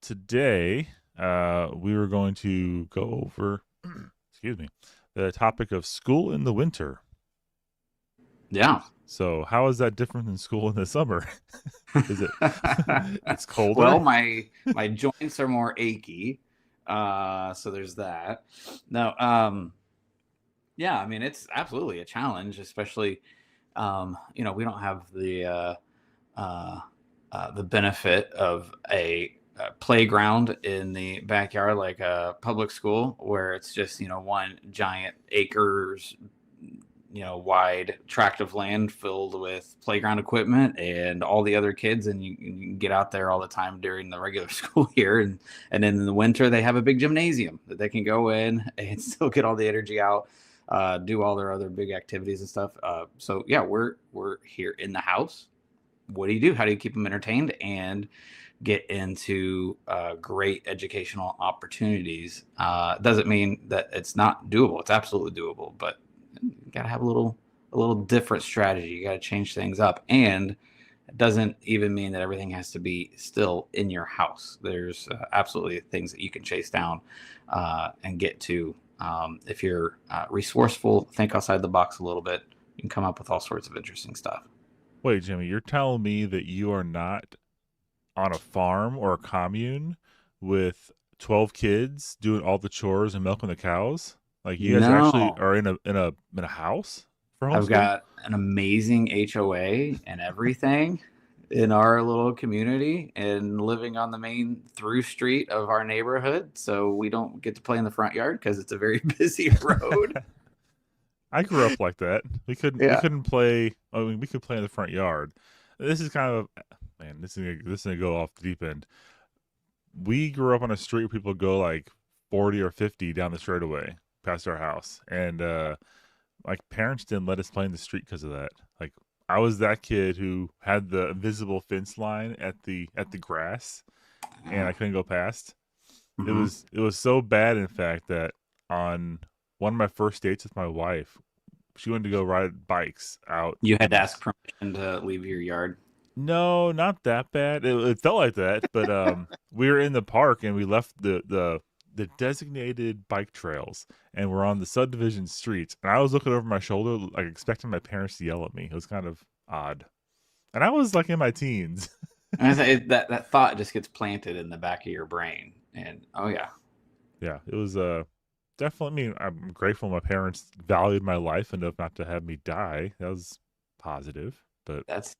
today we were going to go over, excuse me, the topic of school in the winter. Yeah. So, how is that different than school in the summer? Is it? It's Well, colder. my joints are more achy. So there's that. No, yeah, I mean it's absolutely a challenge, especially we don't have uh, the benefit of a playground in the backyard like a public school where it's just, one giant acres wide tract of land filled with playground equipment and all the other kids, and you can get out there all the time during the regular school year, and then in the winter they have a big gymnasium that they can go in and still get all the energy out, do all their other big activities and stuff. So yeah, we're here in the house. What do you do? How do you keep them entertained and get into great educational opportunities? Doesn't mean that it's not doable. It's absolutely doable, but you got to have a little different strategy. You got to change things up, and it doesn't even mean that everything has to be still in your house. There's absolutely things that you can chase down and get to. If you're resourceful, think outside the box a little bit, you can come up with all sorts of interesting stuff. Wait, Jimmy, you're telling me that you are not on a farm or a commune with 12 kids doing all the chores and milking the cows? Like you guys actually No, are in a house for I've homeschool? got an amazing HOA and everything in our little community and living on the main through street of our neighborhood. So we don't get to play in the front yard because it's a very busy road. I grew up like that. We Yeah. couldn't play. I mean, we could play in the front yard. This is kind of man. This is gonna go off the deep end. We grew up on a street where people go like 40 or 50 down the straightaway past our house, and like parents didn't let us play in the street because of that. Like I was that kid who had the invisible fence line at the grass, and I couldn't go past. Hmm. It was so bad, in fact, that on one of my first dates with my wife, she wanted to go ride bikes out You had in to ask this. permission to leave your yard. No, not that bad. It felt like that, but we were in the park and we left the designated bike trails and we're on the subdivision streets. And I was looking over my shoulder, like expecting my parents to yell at me. It was kind of odd, and I was like in my teens. And I say that thought just gets planted in the back of your brain. And oh yeah, Yeah, it was definitely. I mean, I'm grateful my parents valued my life enough not to have me die. That was positive, but that's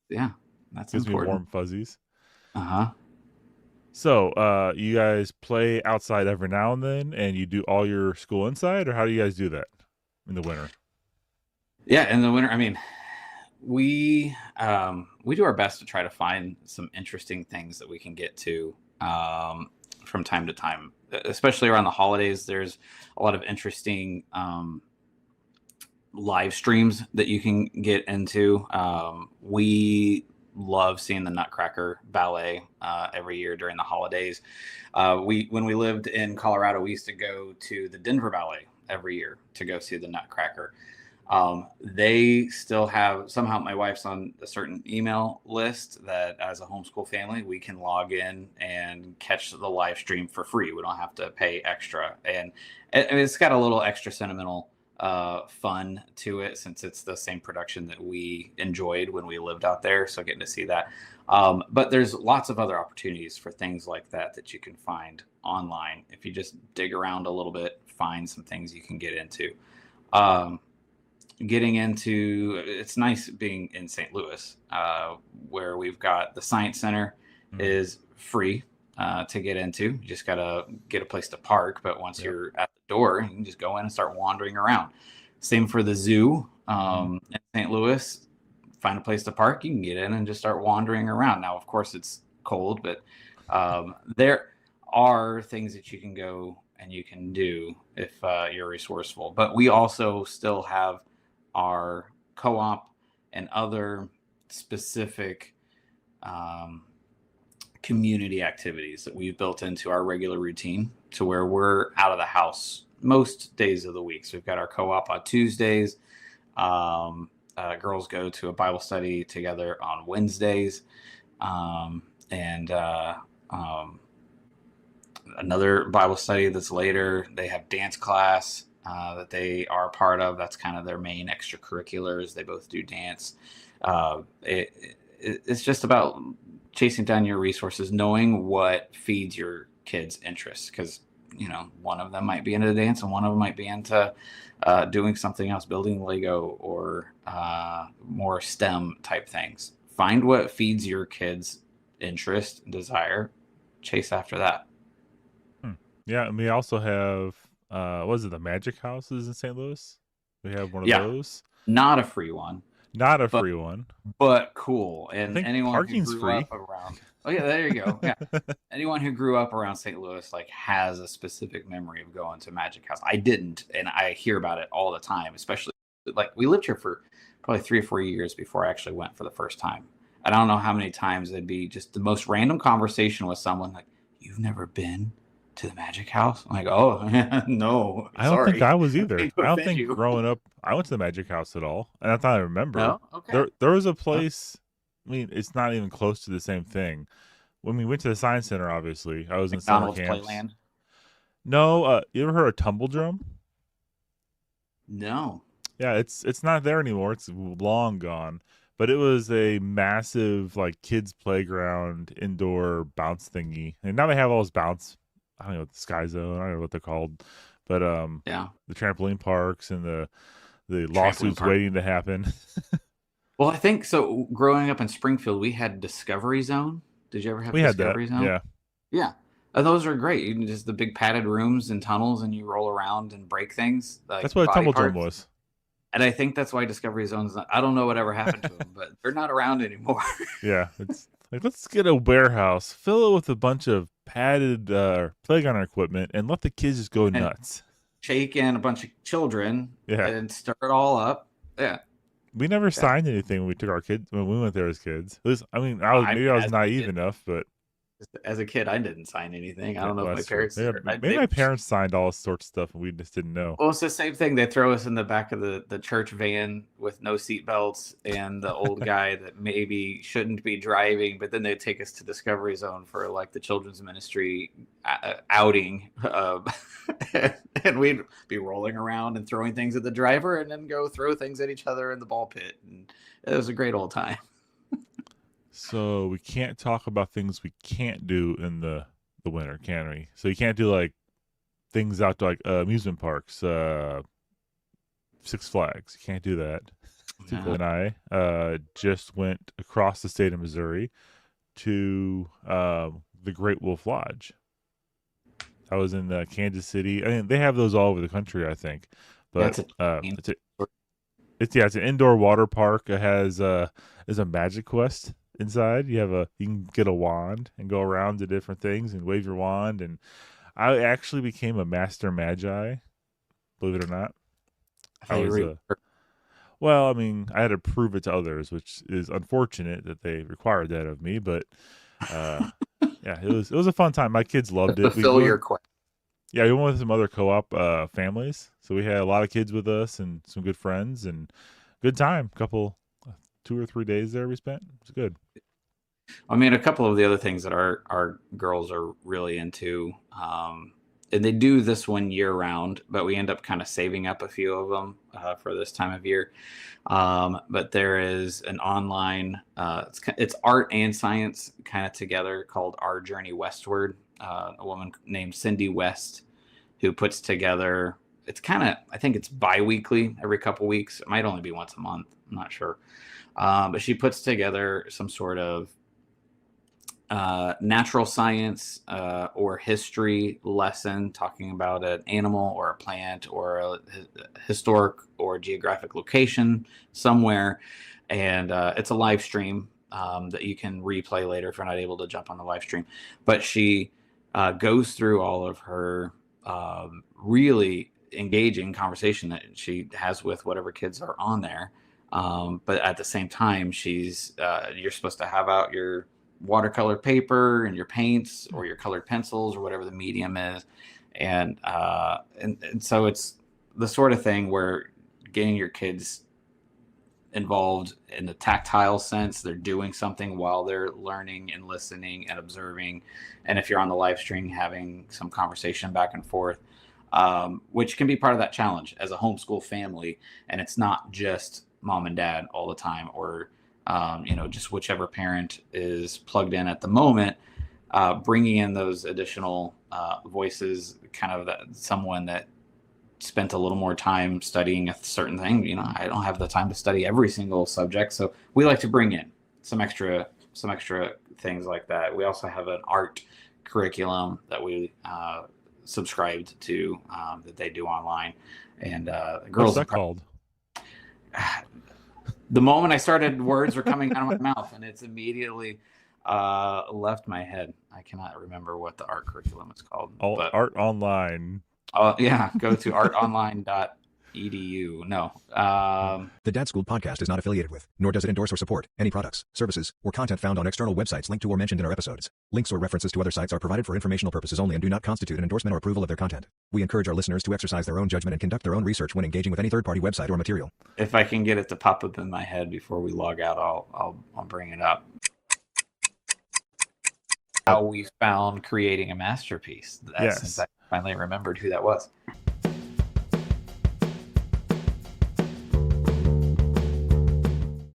gives me important. warm fuzzies. Uh-huh. So, you guys play outside every now and then, and you do all your school inside, or how do you guys do that in the winter? Yeah, in the winter, I mean, we do our best to try to find some interesting things that we can get to from time to time, especially around the holidays. There's a lot of interesting live streams that you can get into. We love seeing the Nutcracker Ballet every year during the holidays. We when we lived in Colorado, we used to go to the Denver Ballet every year to go see the Nutcracker. They still have somehow my wife's on a certain email list that as a homeschool family, we can log in and catch the live stream for free. We don't have to pay extra. And it's got a little extra sentimental fun to it since it's the same production that we enjoyed when we lived out there. So getting to see that. But there's lots of other opportunities for things like that that you can find online. If you just dig around a little bit, find some things you can get into. Um, Getting into it's nice being in St. Louis, where we've got the Science Center Mm, is free to get into. You just gotta get a place to park, but once yep. you're at the door, you can just go in and start wandering around. Same for the zoo Hmm. in St. Louis. Find a place to park, you can get in and just start wandering around. Now, of course, it's cold, but there are things that you can go and you can do if you're resourceful. But we also still have our co-op and other specific um, community activities that we've built into our regular routine to where we're out of the house most days of the week. So we've got our co-op on Tuesdays. Girls go to a Bible study together on Wednesdays. And um, another Bible study that's later. They have dance class that they are a part of. That's kind of their main extracurriculars. They both do dance. It's just about chasing down your resources, knowing what feeds your kids' interests. Because one of them might be into dance, and one of them might be into doing something else, building Lego or more STEM type things. Find what feeds your kids' interest and desire. Chase after that. Hmm. Yeah, and we also have what is it, the Magic Houses in St. Louis? We have one of Yeah, those. not a free one, Not a but free one. cool. I And think anyone who parking's grew free. up around, oh yeah, there you go. Yeah, anyone who grew up around St. Louis like has a specific memory of going to Magic House. I didn't, and I hear about it all the time. Especially like we lived here for probably 3 or 4 years before I actually went for the first time. And I don't know how many times it'd be just the most random conversation with someone like, "You've never been to the Magic House?" I'm like, "Oh no, I don't think sorry, I was I either. hate to I don't offend think you." growing up I went to the Magic House at all. And I thought I remember. No, okay. There was a place, I mean, it's not even close to the same thing. When we went to the Science Center, obviously, I was in summer McDonald's camps. Playland. No, you ever heard of Tumble Drum? No. Yeah, it's not there anymore. It's long gone. But it was a massive like kids playground indoor bounce thingy. And now they have all those bounce, I don't know, the Sky Zone, I don't know what they're called. But Yeah. the trampoline parks and the Trampoline lawsuits park. waiting to happen. Well, I think so. Growing up in Springfield, we had Discovery Zone. Did you ever have We had that. Discovery Zone? Yeah. Yeah. Those are great. You can just the big padded rooms and tunnels, and you roll around and break things like That's what a body tumble drum parts. was. And I think that's why Discovery Zone's not, I don't know whatever happened to them, but they're not around anymore. Yeah, it's like let's get a warehouse, fill it with a bunch of padded playground equipment, and let the kids just go And nuts. shake in a bunch of children Yeah, and stir it all up. Yeah. we never Yeah. signed anything when we took our kids when we went there as kids. At least, I mean, I was I maybe mean, I was as a naive kid, enough, but as a kid, I didn't sign anything. I yeah, don't know well, if my that's true. parents did. Maybe, maybe They my parents signed all sorts of stuff and we just didn't know. Well, it's the same thing. They throw us in the back of the church van with no seatbelts and the old guy that maybe shouldn't be driving, but then they take us to Discovery Zone for like the children's ministry outing. And we'd be rolling around and throwing things at the driver and then go throw things at each other in the ball pit. And it was a great old time. So we can't talk about things we can't do in the winter, can we? So you can't do like things out to like amusement parks, Six Flags. You can't do that. Too Yeah. cold. And I just went across the state of Missouri to the Great Wolf Lodge. I was in Kansas City. I mean, they have those all over the country, I think. But That's a it's an indoor water park. It has there's a Magic Quest inside. You can get a wand and go around to different things and wave your wand. And I actually became a master magi, believe it or not. I was well, I mean, I had to prove it to others, which is unfortunate that they required that of me. But yeah, it was a fun time. My kids loved it. fulfill your quest. Yeah, we went with some other co-op families, so we had a lot of kids with us and some good friends and good time. Couple 2 or 3 days there we spent. It was good. I mean, a couple of the other things that our girls are really into, and they do this one year round, but we end up kind of saving up a few of them for this time of year. But there is an online, it's art and science kind of together called Our Journey Westward. A woman named Cindy West who puts together. It's kind of, I think it's bi-weekly, every couple weeks. It might only be once a month. I'm not sure. But she puts together some sort of natural science or history lesson talking about an animal or a plant or a historic or geographic location somewhere. And it's a live stream that you can replay later if you're not able to jump on the live stream. But she goes through all of her really engaging conversation that she has with whatever kids are on there. But at the same time, you're supposed to have out your watercolor paper and your paints or your colored pencils or whatever the medium is. And so it's the sort of thing where getting your kids involved in the tactile sense. They're doing something while they're learning and listening and observing. And if you're on the live stream, having some conversation back and forth, which can be part of that challenge as a homeschool family. And it's not just mom and dad all the time, or just whichever parent is plugged in at the moment. Bringing in those additional voices, kind of someone that spent a little more time studying a certain thing. I don't have the time to study every single subject, so we like to bring in some extra things like that. We also have an art curriculum that we subscribed to, that they do online, and girls. What's that called? The moment I started, words were coming out of my mouth, and it's immediately left my head. I cannot remember what the art curriculum is called. Art Online. Yeah, go to artonline.edu. No. The Dad School podcast is not affiliated with, nor does it endorse or support, any products, services, or content found on external websites linked to or mentioned in our episodes. Links or references to other sites are provided for informational purposes only and do not constitute an endorsement or approval of their content. We encourage our listeners to exercise their own judgment and conduct their own research when engaging with any third-party website or material. If I can get it to pop up in my head before we log out, I'll bring it up. How we found creating a masterpiece. Since I finally remembered who that was.